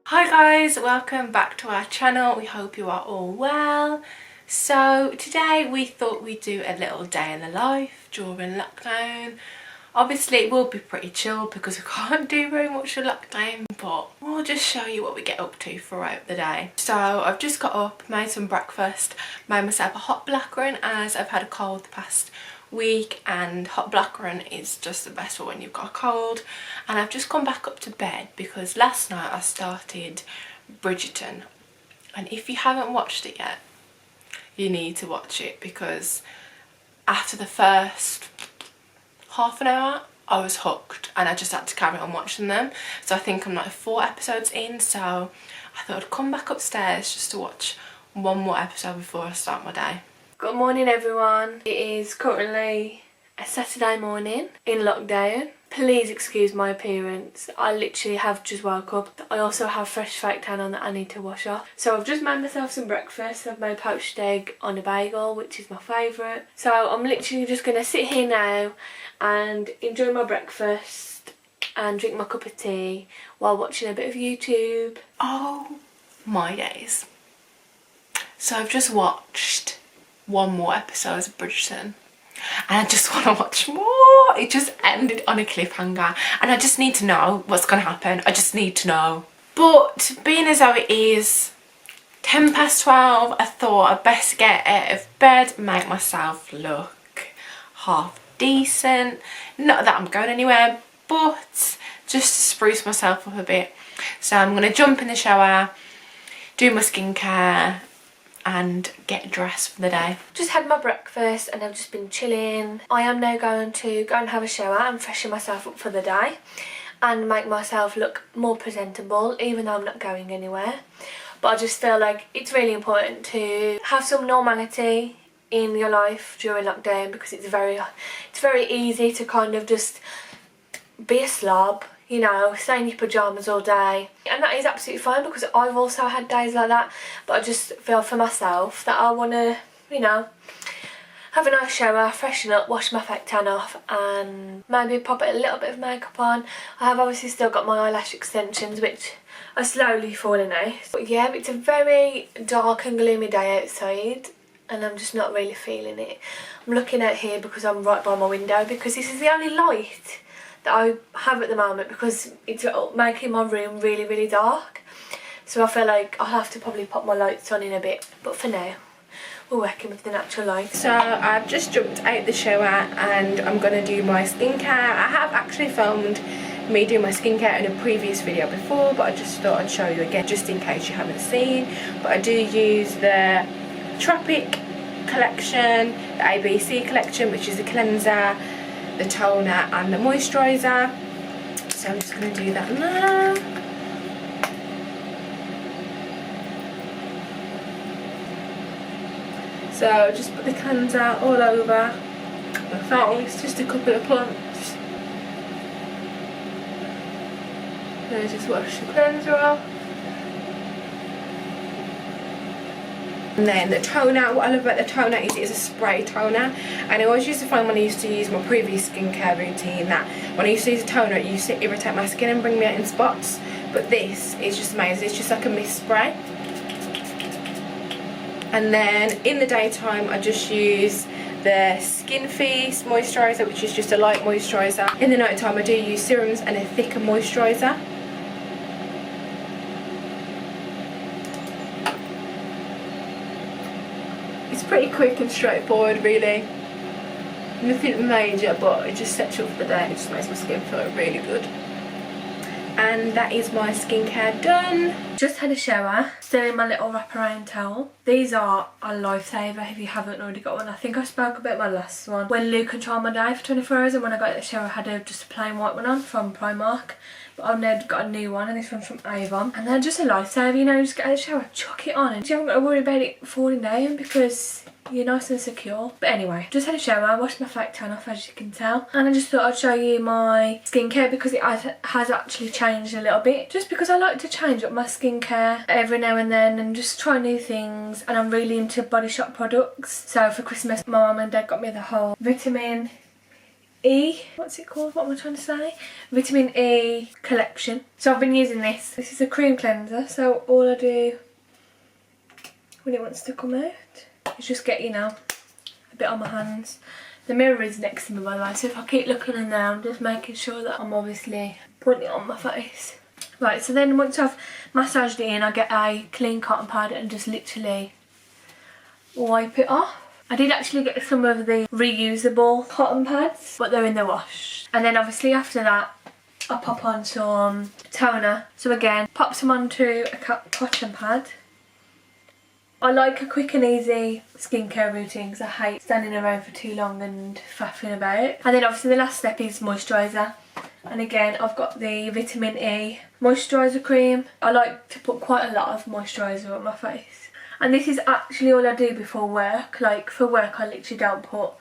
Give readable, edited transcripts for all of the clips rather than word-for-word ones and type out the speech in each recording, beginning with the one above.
Hi guys, welcome back to our channel. We hope you are all well. So today we thought we'd do a little day in the life during lockdown. Obviously it will be pretty chill because we can't do very much with lockdown, but we'll just show you what we get up to throughout the day. So I've just got up, made some breakfast, made myself a hot blackcurrant as I've had a cold the past week, and hot blackcurrant is just the best for when you've got a cold. And I've just gone back up to bed because last night I started Bridgeton, and if you haven't watched it yet you need to watch it, because after the first half an hour I was hooked and I just had to carry on watching them. So I think I'm like 4 episodes in, so I thought I'd come back upstairs just to watch one more episode before I start my day. Good morning everyone. It is currently a Saturday morning in lockdown. Please excuse my appearance. I literally have just woke up. I also have fresh fake tan on that I need to wash off. So I've just made myself some breakfast. I've made poached egg on a bagel, which is my favourite. So I'm literally just going to sit here now and enjoy my breakfast and drink my cup of tea while watching a bit of YouTube. Oh my days. So I've just watched one more episode of Bridgeton and I just want to watch more. It just ended on a cliffhanger and I just need to know what's going to happen. I just need to know. But being as though it is 12:10, I thought I'd best get out of bed, make myself look half decent. Not that I'm going anywhere, but just to spruce myself up a bit. So I'm going to jump in the shower, do my skincare and get dressed for the day. Just had my breakfast and I've just been chilling. I am now going to go and have a shower and freshen myself up for the day and make myself look more presentable, even though I'm not going anywhere. But I just feel like it's really important to have some normality in your life during lockdown, because it's very easy to kind of just be a slob, you know, stay in your pyjamas all day. And that is absolutely fine, because I've also had days like that. But I just feel for myself that I want to, you know, have a nice shower, freshen up, wash my fake tan off and maybe pop a little bit of makeup on. I have obviously still got my eyelash extensions, which are slowly falling out. But yeah, it's a very dark and gloomy day outside and I'm just not really feeling it. I'm looking out here because I'm right by my window, because this is the only light that I have at the moment, because it's making my room really dark. So I feel like I'll have to probably pop my lights on in a bit, but for now we're working with the natural light. So I've just jumped out the shower and I'm going to do my skincare. I have actually filmed me doing my skincare in a previous video before, but I just thought I'd show you again just in case you haven't seen. But I do use the Tropic collection, the ABC collection, which is the cleanser, the toner and the moisturiser. So I'm just going to do that now. So just put the cleanser all over my face, just a couple of plumps. Then just wash the cleanser off. And then the toner, what I love about the toner is it is a spray toner, and I always used to find when I used to use my previous skincare routine that when I used to use a toner it used to irritate my skin and bring me out in spots, but this is just amazing. It's just like a mist spray. And then in the daytime I just use the Skin Feast moisturiser, which is just a light moisturiser. In the night time I do use serums and a thicker moisturiser. It's pretty quick and straightforward really. Nothing major, but it just sets you up for the day and it just makes my skin feel really good. And that is my skincare done. Just had a shower, still in my little wraparound towel. These are a lifesaver if you haven't already got one. I think I spoke about my last one when Luke controlled my day for 24 hours, and when I got out of the shower I had just a plain white one on from Primark. But I've now got a new one, and this one's from Avon. And they're just a lifesaver, you know, just get out of the shower, chuck it on, and you haven't got to worry about it falling down because you're nice and secure. But anyway, just had a shower, washed my fake tan off as you can tell, and I just thought I'd show you my skincare because it has actually changed a little bit, just because I like to change up my skincare every now and then and just try new things. And I'm really into Body Shop products. So for Christmas my mum and dad got me the whole vitamin E, what's it called? What am I trying to say? Vitamin E collection. So I've been using this. This is a cream cleanser, so all I do when it wants to come out is just get, you know, a bit on my hands. The mirror is next to me, by the way, so if I keep looking in there, I'm just making sure that I'm obviously putting it on my face. Right, so then once I've massaged it in, I get a clean cotton pad and just literally wipe it off. I did actually get some of the reusable cotton pads, but they're in the wash. And then obviously after that, I pop on some toner. So again, pop some onto a cotton pad. I like a quick and easy skincare routine because I hate standing around for too long and faffing about. And then obviously the last step is moisturiser. And again, I've got the Vitamin E moisturiser cream. I like to put quite a lot of moisturiser on my face. And this is actually all I do before work. Like for work I literally don't put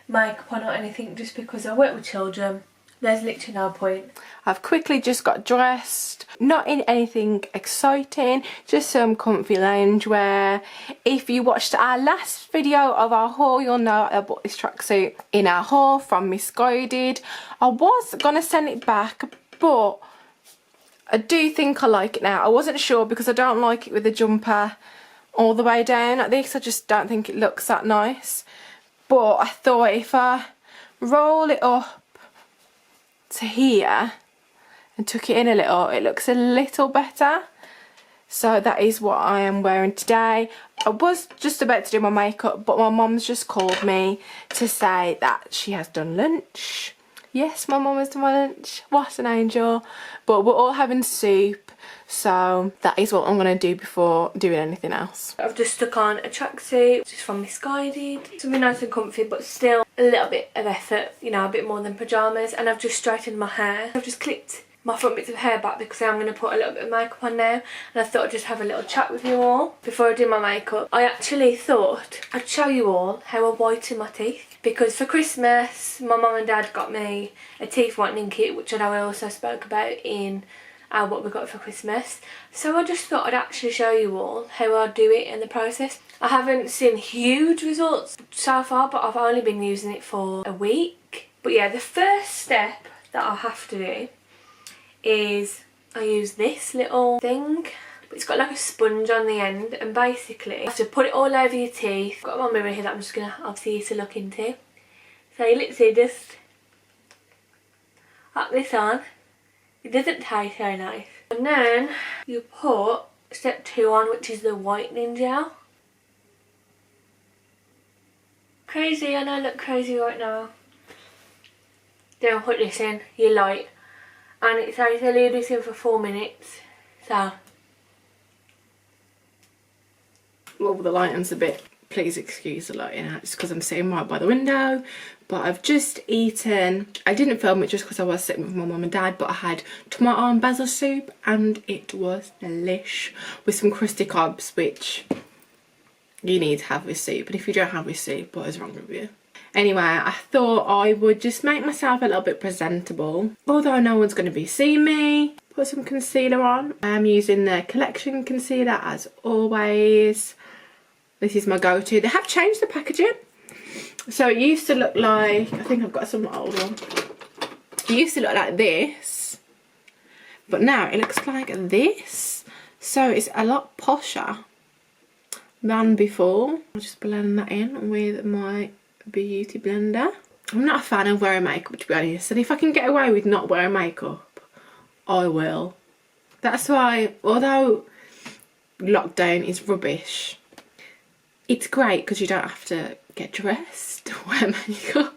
makeup on or anything just because I work with children. There's literally no point. I've quickly just got dressed, not in anything exciting, just some comfy loungewear. If you watched our last video of our haul, you'll know I bought this tracksuit in our haul from Misguided. I was gonna send it back, but I do think I like it now. I wasn't sure because I don't like it with the jumper all the way down like this. I just don't think it looks that nice. But I thought if I roll it up to here and tuck it in a little, it looks a little better. So that is what I am wearing today. I was just about to do my makeup, but my mum's just called me to say that she has done lunch. Yes, my mum has done my lunch. What an angel. But we're all having soup, so that is what I'm going to do before doing anything else. I've just stuck on a tracksuit, just from Misguided. Something nice and comfy, but still a little bit of effort, you know, a bit more than pyjamas. And I've just straightened my hair. I've just clipped my front bits of hair back because I'm going to put a little bit of makeup on now. And I thought I'd just have a little chat with you all before I do my makeup. I actually thought I'd show you all how I whiten my teeth. Because for Christmas, my mum and dad got me a teeth whitening kit, which I know I also spoke about in what we got for Christmas. So I just thought I'd actually show you all how I do it in the process. I haven't seen huge results so far, but I've only been using it for a week. But yeah, the first step that I have to do is I use this little thing. It's got like a sponge on the end, and basically you have to put it all over your teeth. I've got my mirror here that I'm just going to obviously use to look into. So you literally just pop this on. It doesn't taste very nice. And then you put step 2 on, which is the whitening gel. Crazy, I know I look crazy right now. Then put this in, your light. And it says to leave this in for 4 minutes. So Well, the lighting's a bit, please excuse the lighting, it's because I'm sitting right by the window. But I've just eaten, I didn't film it just because I was sitting with my mum and dad, but I had tomato and basil soup and it was delish with some crusty cobs, which you need to have with soup. And if you don't have with soup, what is wrong with you? Anyway, I thought I would just make myself a little bit presentable, although no one's going to be seeing me. Put some concealer on. I'm using the Collection concealer as always. This is my go-to. They have changed the packaging. So it used to look like, I think I've got some old one. It used to look like this, but now it looks like this. So it's a lot posher than before. I'll just blend that in with my beauty blender. I'm not a fan of wearing makeup, to be honest, and if I can get away with not wearing makeup, I will. That's why, although lockdown is rubbish, it's great because you don't have to get dressed to wear makeup.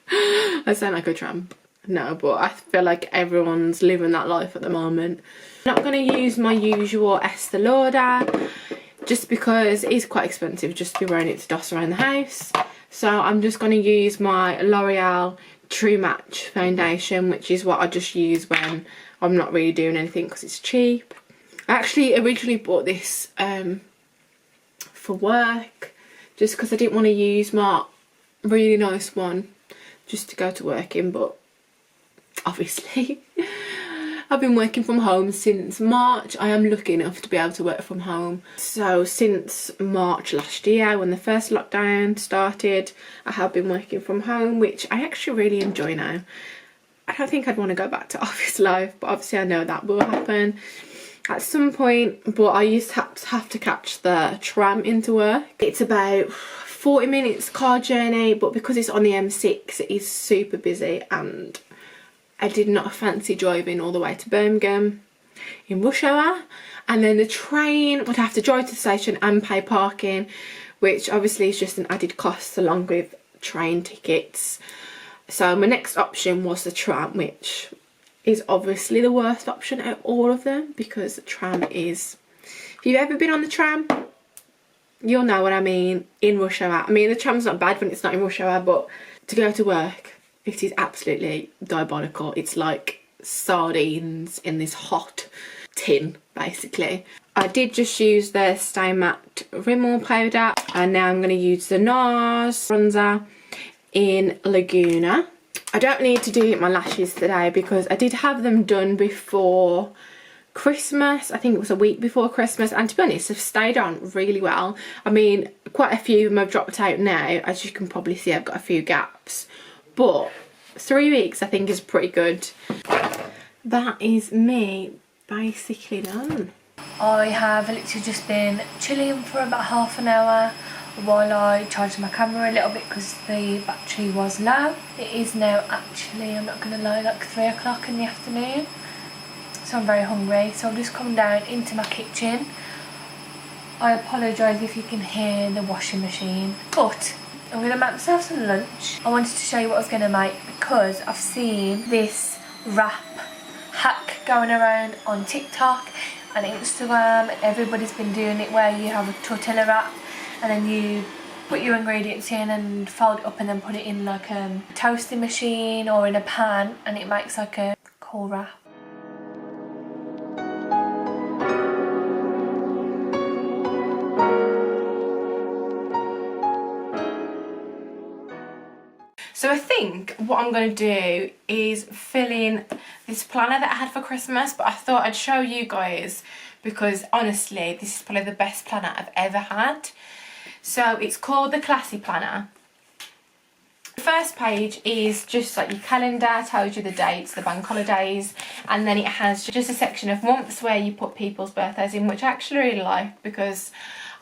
I sound like a tramp. No, but I feel like everyone's living that life at the moment. I'm not going to use my usual Estee Lauder just because it is quite expensive just to be wearing it to doss around the house. So I'm just going to use my L'Oreal True Match foundation, which is what I just use when I'm not really doing anything because it's cheap. I actually originally bought this for work just because I didn't want to use my really nice one just to go to work in, but obviously I've been working from home since March. I am lucky enough to be able to work from home. So since March last year, when the first lockdown started, I have been working from home, which I actually really enjoy now. I don't think I'd want to go back to office life, but obviously I know that will happen at some point. But I used to have to catch the tram into work. It's about 40 minutes car journey, but because it's on the M6, it is super busy, and I did not fancy driving all the way to Birmingham in rush hour. And then the train would have to drive to the station and pay parking, which obviously is just an added cost along with train tickets. So my next option was the tram, which is obviously the worst option out of all of them, because the tram is, if you've ever been on the tram, you'll know what I mean, in rush hour. I mean, the tram's not bad when it's not in rush hour, but to go to work, it is absolutely diabolical. It's like sardines in this hot tin, basically. I did just use the Stay Matte Rimmel powder, and now I'm going to use the NARS bronzer in Laguna. I don't need to do my lashes today because I did have them done before Christmas. I think it was a week before Christmas, and to be honest, they've stayed on really well. I mean, quite a few of them have dropped out now. As you can probably see, I've got a few gaps, but 3 weeks I think is pretty good. That is me basically done. I have literally just been chilling for about half an hour while I charged my camera a little bit because the battery was low. It is now actually, I'm not going to lie, like 3 o'clock in the afternoon. So I'm very hungry, so I've just come down into my kitchen. I apologise if you can hear the washing machine, but I'm going to make myself some lunch. I wanted to show you what I was going to make because I've seen this wrap hack going around on TikTok and Instagram. Everybody's been doing it where you have a tortilla wrap and then you put your ingredients in and fold it up and then put it in like a toasting machine or in a pan, and it makes like a cool wrap. So I think what I'm going to do is fill in this planner that I had for Christmas, but I thought I'd show you guys because honestly this is probably the best planner I've ever had. So it's called the Classy Planner. The first page is just like your calendar, tells you the dates, the bank holidays, and then it has just a section of months where you put people's birthdays in, which I actually really like because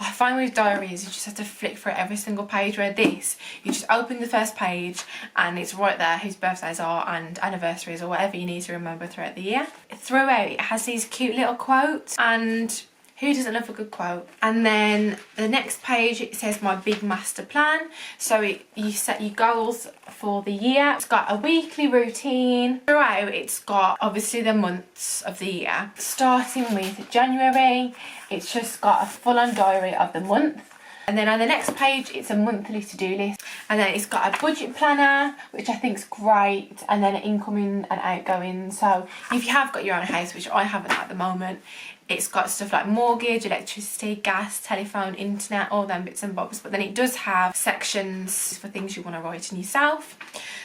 I find with diaries you just have to flick through every single page, where this, you just open the first page and it's right there whose birthdays are and anniversaries or whatever you need to remember throughout the year. Throughout it has these cute little quotes, and who doesn't love a good quote? And then the next page, it says my big master plan. So you set your goals for the year. It's got a weekly routine. Throughout, it's got obviously the months of the year. Starting with January, it's just got a full-on diary of the month. And then on the next page, it's a monthly to-do list. And then it's got a budget planner, which I think is great. And then incoming and outgoing. So if you have got your own house, which I haven't at the moment, it's got stuff like mortgage, electricity, gas, telephone, internet, all them bits and bobs. But then it does have sections for things you want to write in yourself.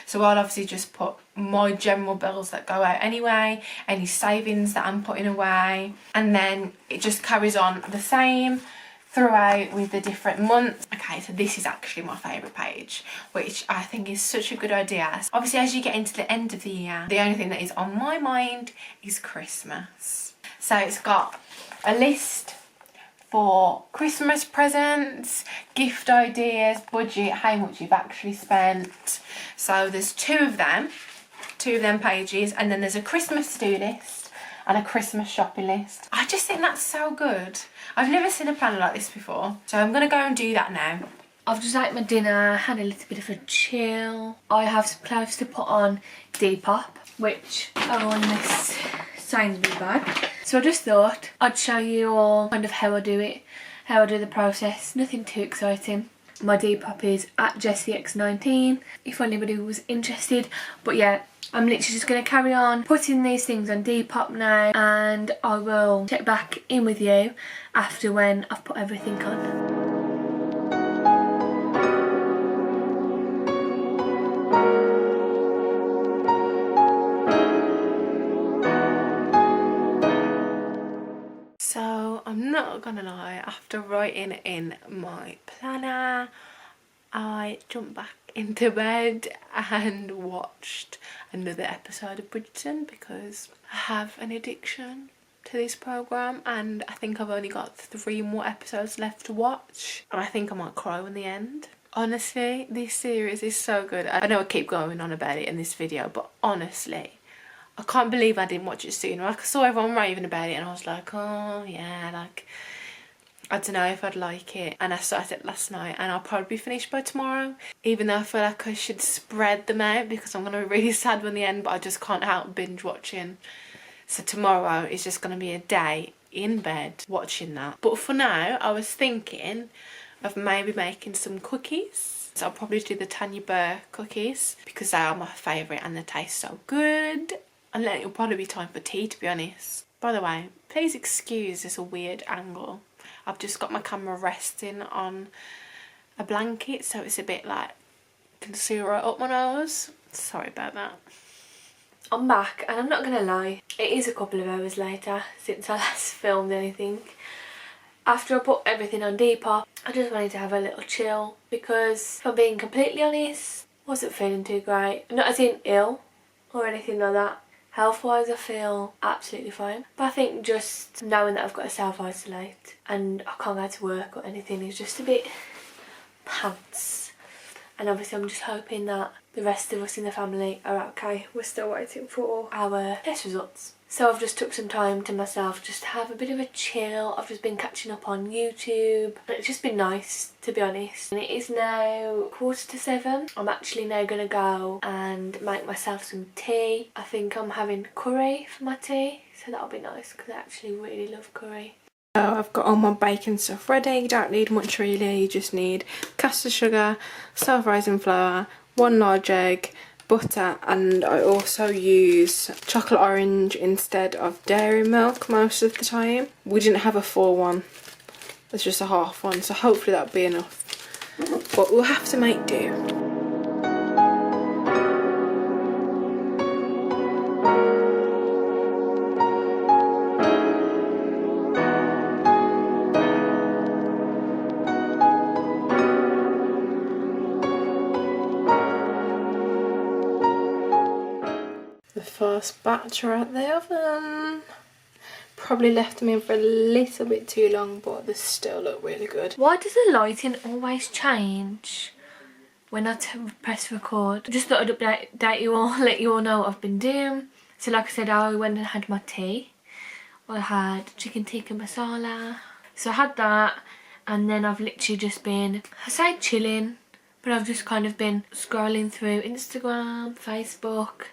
So I'll obviously just put my general bills that go out anyway, any savings that I'm putting away. And then it just carries on the same throughout with the different months. Okay, so this is actually my favourite page, which I think is such a good idea. So obviously, as you get into the end of the year, the only thing that is on my mind is Christmas. So it's got a list for Christmas presents, gift ideas, budget, how much you've actually spent. So there's two of them pages, and then there's a Christmas to-do list and a Christmas shopping list. I just think that's so good. I've never seen a planner like this before, so I'm going to go and do that now. I've just ate my dinner, had a little bit of a chill. I have some clothes to put on Depop, which are on this Sainsbury's bag. So I just thought I'd show you all kind of how I do it, how I do the process. Nothing too exciting. My Depop is at JessieX19 if anybody was interested. But yeah, I'm literally just going to carry on putting these things on Depop now, and I will check back in with you after when I've put everything on. not gonna lie, after writing in my planner, I jumped back into bed and watched another episode of Bridgeton because I have an addiction to this programme, and I think I've only got 3 more episodes left to watch, and I think I might cry in the end. Honestly, this series is so good. I know I keep going on about it in this video, but honestly, I can't believe I didn't watch it sooner. Like, I saw everyone raving about it and I was like, oh yeah, like, I don't know if I'd like it. And I started it last night and I'll probably be finished by tomorrow, even though I feel like I should spread them out because I'm going to be really sad when the end, but I just can't help binge watching. So tomorrow is just going to be a day in bed watching that. But for now, I was thinking of maybe making some cookies. So I'll probably do the Tanya Burr cookies because they are my favourite and they taste so good. And then it'll probably be time for tea, to be honest. By the way, please excuse this weird angle. I've just got my camera resting on a blanket, so it's a bit like, you can see right up my nose. Sorry about that. I'm back, and I'm not gonna lie, it is a couple of hours later since I last filmed anything. After I put everything on Depop, I just wanted to have a little chill because, if I'm being completely honest, I wasn't feeling too great. Not as in ill or anything like that. Health-wise, I feel absolutely fine. But I think just knowing that I've got to self-isolate and I can't go to work or anything is just a bit pants. And obviously I'm just hoping that the rest of us in the family are okay. We're still waiting for our test results. So I've just took some time to myself just to have a bit of a chill. I've just been catching up on YouTube. It's just been nice, to be honest. And it is now 7:15. I'm actually now going to go and make myself some tea. I think I'm having curry for my tea. So that'll be nice because I actually really love curry. So I've got all my baking stuff ready. You don't need much really. You just need caster sugar, self-rising flour, 1 large egg, butter, and I also use chocolate orange instead of dairy milk most of the time. We didn't have a full one, it's just a half one, so hopefully that'll be enough, but we'll have to make do. The first batch are out the oven. Probably left them in for a little bit too long, but they still look really good. Why does the lighting always change when I press record? I just thought I'd update you all, let you all know what I've been doing. So like I said, I went and had my tea. I had chicken tikka masala. So I had that, and then I've literally just been, I say chilling, but I've just kind of been scrolling through Instagram, Facebook,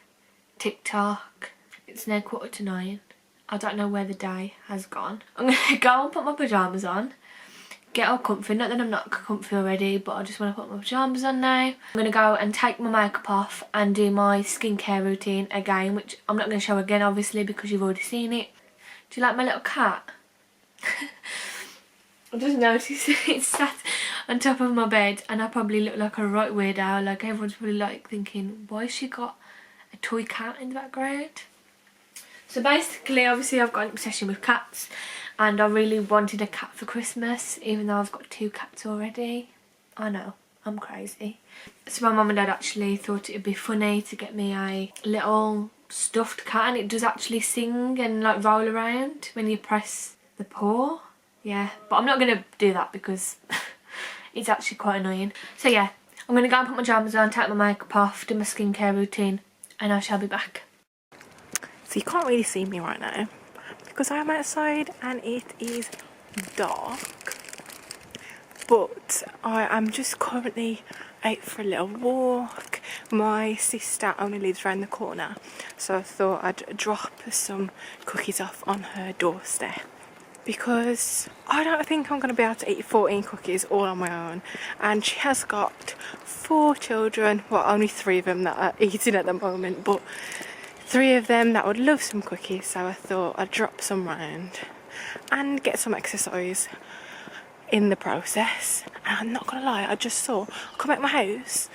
TikTok. It's now 8:45. I don't know where the day has gone. I'm gonna go and put my pyjamas on, get all comfy. Not that I'm not comfy already, but I just want to put my pyjamas on now. I'm gonna go and take my makeup off and do my skincare routine again, which I'm not gonna show again obviously because you've already seen it. Do you like my little cat? I just noticed it's sat on top of my bed and I probably look like a right weirdo. Like everyone's probably like thinking, why has she got a toy cat in the background? So basically, obviously I've got an obsession with cats and I really wanted a cat for Christmas, even though I've got 2 cats already. I know, I'm crazy. So my mum and dad actually thought it would be funny to get me a little stuffed cat, and it does actually sing and like roll around when you press the paw. Yeah, but I'm not going to do that because it's actually quite annoying. So yeah, I'm going to go and put my pyjamas on, take my makeup off, do my skincare routine, and I shall be back. So you can't really see me right now because I'm outside and it is dark, but I am just currently out for a little walk. My sister only lives around the corner, so I thought I'd drop some cookies off on her doorstep because I don't think I'm going to be able to eat 14 cookies all on my own, and she has got 4 children, well only 3 of them that are eating at the moment, but 3 of them that would love some cookies, so I thought I'd drop some round and get some exercise in the process. And I'm not gonna lie, I just saw, I come out my house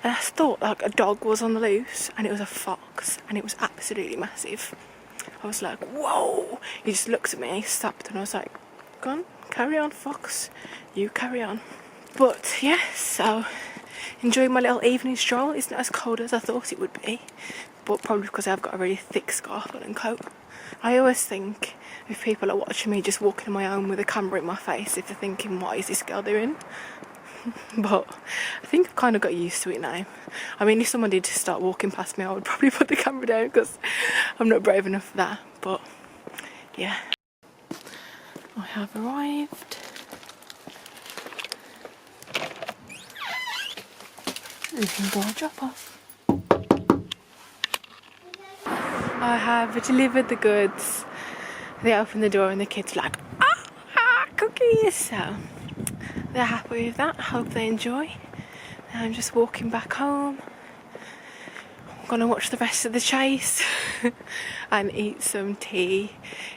and I thought like a dog was on the loose, and it was a fox and it was absolutely massive. I was like, whoa! He just looked at me, he stopped, and I was like, gone. Carry on, Fox. You carry on. But yeah, so enjoying my little evening stroll. It's not as cold as I thought it would be, but probably because I've got a really thick scarf on and coat. I always think if people are watching me just walking on my own with a camera in my face, if they're thinking, what is this girl doing? But I think I've kind of got used to it now. I mean, if someone did start walking past me, I would probably put the camera down because I'm not brave enough for that. But yeah, I have arrived. Living door drop off. I have delivered the goods. They open the door and the kids are like, cookies. So they're happy with that. I hope they enjoy. Now I'm just walking back home. I'm gonna watch the rest of the chase and eat some tea.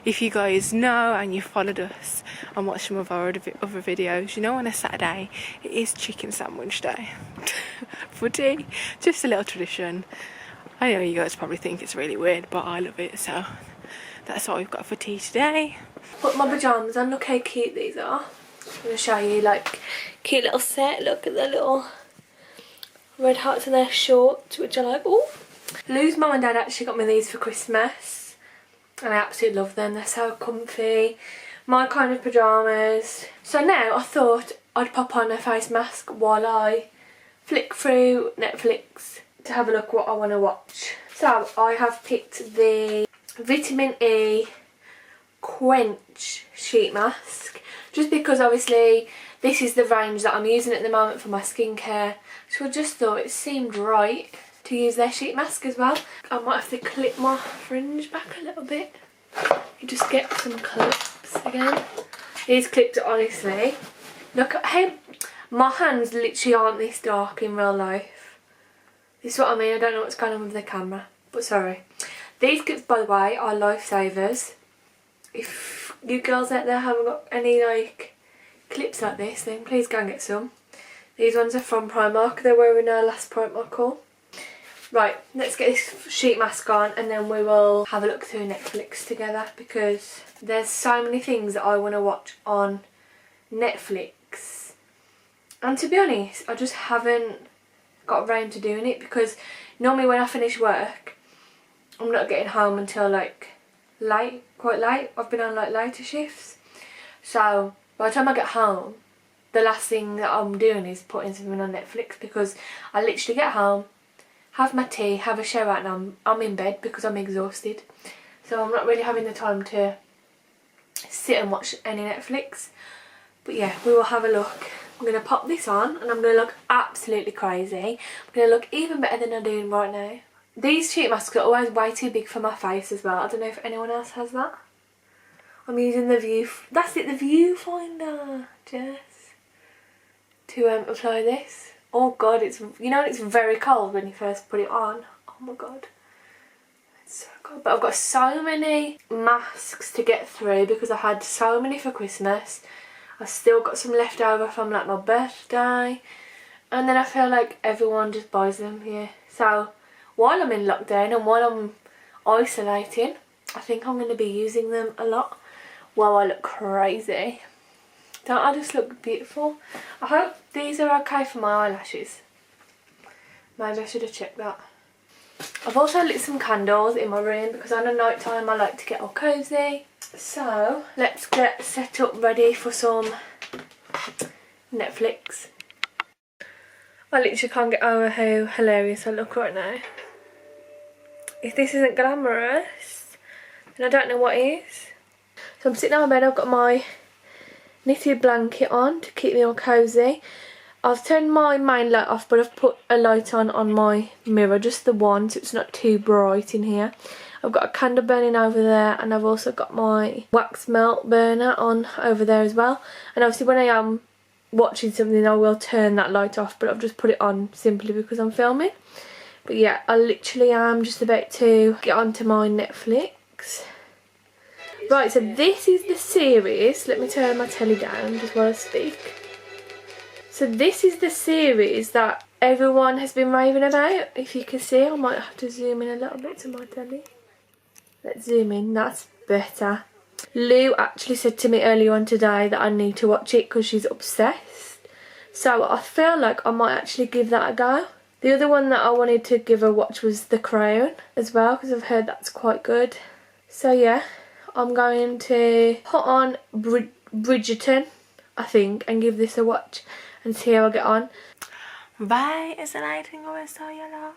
If you guys know and you followed us and watched some of our other videos, you know on a Saturday it is chicken sandwich day for tea. Just a little tradition. I know you guys probably think it's really weird, but I love it, so that's what we've got for tea today. Put my pyjamas on, look how cute these are. I'm going to show you, like, cute little set. Look at the little red hearts in their shorts, which I like. Oh, Lou's mum and dad actually got me these for Christmas, and I absolutely love them. They're so comfy. My kind of pyjamas. So now I thought I'd pop on a face mask while I flick through Netflix to have a look what I want to watch. So I have picked the Vitamin E Quench sheet mask, just because obviously this is the range that I'm using at the moment for my skincare, so I just thought it seemed right to use their sheet mask as well. I might have to clip my fringe back a little bit. You just get some clips again. These clips, honestly, look at how my hands literally aren't this dark in real life. This is what I mean. I don't know what's going on with the camera, but sorry. These clips, by the way, are lifesavers. If you girls out there haven't got any like clips like this, then please go and get some. These ones are from Primark. They were in our last Primark haul. Right, let's get this sheet mask on and then we will have a look through Netflix together, because there's so many things that I want to watch on Netflix. And to be honest, I just haven't got around to doing it, because normally when I finish work, I'm not getting home until like late, quite late. I've been on like later shifts, so by the time I get home, the last thing that I'm doing is putting something on Netflix, because I literally get home, have my tea, have a shower, and I'm in bed because I'm exhausted. So I'm not really having the time to sit and watch any Netflix. But yeah, we will have a look. I'm going to pop this on and I'm going to look absolutely crazy. I'm going to look even better than I'm doing right now. These sheet masks are always way too big for my face as well. I don't know if anyone else has that. I'm using the view, that's it, the viewfinder, Jess, to apply this. Oh god, it's, you know, it's very cold when you first put it on. Oh my god, it's so cold. But I've got so many masks to get through because I had so many for Christmas. I've still got some left over from like my birthday, and then I feel like everyone just buys them here. So while I'm in lockdown and while I'm isolating, I think I'm going to be using them a lot while I look crazy. Don't I just look beautiful? I hope these are okay for my eyelashes. Maybe I should have checked that. I've also lit some candles in my room because on a night time I like to get all cosy. So let's get set up ready for some Netflix. I literally can't get over how hilarious I look right now. If this isn't glamorous, then I don't know what is. So I'm sitting on my bed, I've got my knitted blanket on to keep me all cosy. I've turned my main light off, but I've put a light on my mirror, just the one, so it's not too bright in here. I've got a candle burning over there, and I've also got my wax melt burner on over there as well. And obviously when I am watching something I will turn that light off, but I've just put it on simply because I'm filming. But yeah, I literally am just about to get onto my Netflix. Right, so this is the series. Let me turn my telly down just while I speak. So this is the series that everyone has been raving about. If you can see, I might have to zoom in a little bit to my telly. Let's zoom in, that's better. Lou actually said to me earlier on today that I need to watch it because she's obsessed. So I feel like I might actually give that a go. The other one that I wanted to give a watch was The Crown as well, because I've heard that's quite good. So yeah, I'm going to put on Bridgeton, I think, and give this a watch and see how I get on. Why is the lighting always so yellow?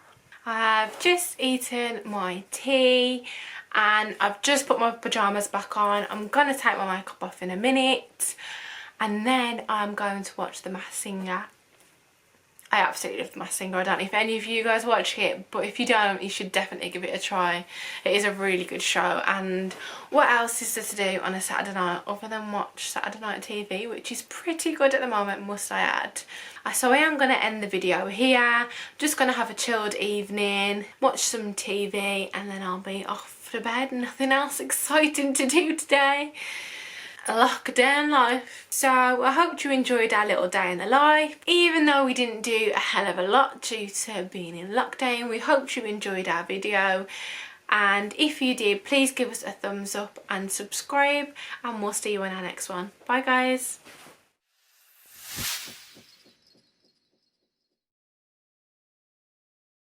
I've just eaten my tea and I've just put my pyjamas back on. I'm gonna take my makeup off in a minute and then I'm going to watch The Masked Singer. I absolutely love The Masked Singer. I don't know if any of you guys watch it, but if you don't, you should definitely give it a try. It is a really good show. And what else is there to do on a Saturday night other than watch Saturday night TV, which is pretty good at the moment, must I add. So I am going to end the video here. Just going to have a chilled evening, watch some TV, and then I'll be off to bed. Nothing else exciting to do today. Lockdown life. So I hope you enjoyed our little day in the life. Even though we didn't do a hell of a lot due to being in lockdown, we hope you enjoyed our video, and if you did, please give us a thumbs up and subscribe, and we'll see you in our next one. Bye guys.